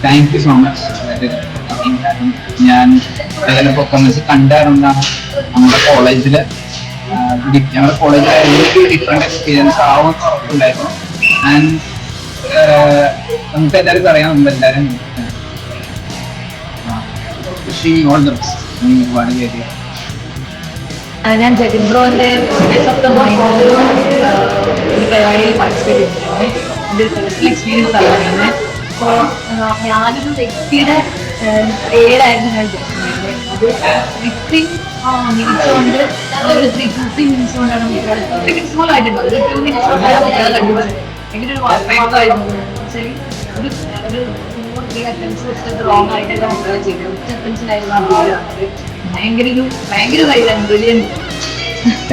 Thank you so much. ഞാൻ അതിന്റെ performance കണ്ടായിരുന്നാണ് നമ്മുടെ കോളേജില് ഞങ്ങളുടെ കോളേജിൽ ഡിഫറെന്റ് എക്സ്പീരിയൻസ് ആവും ഉണ്ടായിരുന്നു. ആൻഡ് നമുക്ക് എല്ലാവർക്കും അറിയാം, നമ്മളെല്ലാവരും ഓൾ ദ ബെസ്റ്റ്. ഒരുപാട് പേര് ഞാൻ ജഗൻ ബ്രോന്റെ പരിപാടിയിൽ പാർട്ടിസിപ്പേറ്റ് ചെയ്തിട്ടുണ്ട്. എൻ്റെ പേഴ്സണൽ എക്സ്പീരിയൻസ് ആണ്. അപ്പോൾ ഞാനൊരു വ്യക്തിയുടെ ഏടായിരുന്നു ഞാൻ ഉദ്ദേശിക്കുന്നത്. അത് 3 മിനിറ്റ്സ് കൊണ്ട് ഒരു 3 മിനിറ്റ്സ് കൊണ്ടാണ് കുട്ടികളെ 3 മിനിറ്റ്സ് പോലും ആയിട്ടുണ്ടോ, ഒരു 2 മിനിറ്റ്സ് കൊണ്ടാണ് കുട്ടികളെ കണ്ടുപോയത്. ഭയങ്കര ഒരു വാർത്തമായിരുന്നു. വെച്ചാൽ ഒരു 2-3 അറ്റംപ്റ്റ്സ് വെച്ചിട്ട് റോങ് ആയിട്ടൊക്കെ കുട്ടികളെ ചെയ്തത്. 1 അറ്റംപ്റ്റ്സിലായിരുന്നു ഭയങ്കര കഴിവാണ്. ബ്രില്യൻറ്റ്.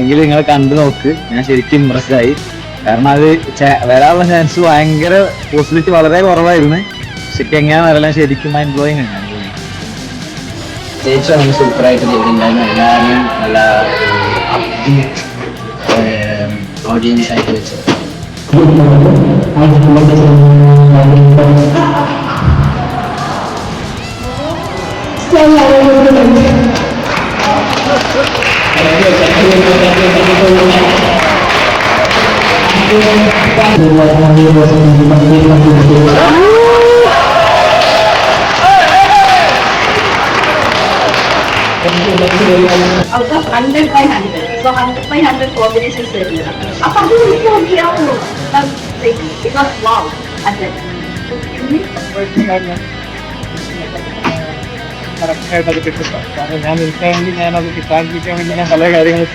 എങ്കിൽ നിങ്ങൾ കണ്ടു നോക്ക്. ഞാൻ ശരിക്കും ഇംപ്രസ്ഡ് ആയി. കാരണം അത് വരാനുള്ള ചാൻസ് ഭയങ്കര പോസിബിലിറ്റി വളരെ കുറവായിരുന്നു. ശരിക്കും എങ്ങനെയാണെന്നറിയില്ല, ശരിക്കും മൈൻഡ് ബ്ലോയിങ് ആണ്. സ്റ്റേജ് നമുക്ക് സൂപ്പറായിട്ട് ചെയ്തിട്ടുണ്ടായിരുന്നു. എല്ലാവരും നല്ല ഓഡിയൻസ് ആയിട്ട് വെച്ചു. Out of 100 by 100, so 100 by 100 combinations വരുന്നത്. അപ്പൊ അത് എനിക്ക് നോക്കിയാവുള്ളൂ. It was wow at that. കറക്റ്റായിട്ട് അത് കിട്ടും. കാരണം ഞാൻ നിൽക്കാൻ വേണ്ടി ഞാനത് കിട്ടാണ്ടിരിക്കാൻ വേണ്ടി ഞാൻ പല കാര്യങ്ങളും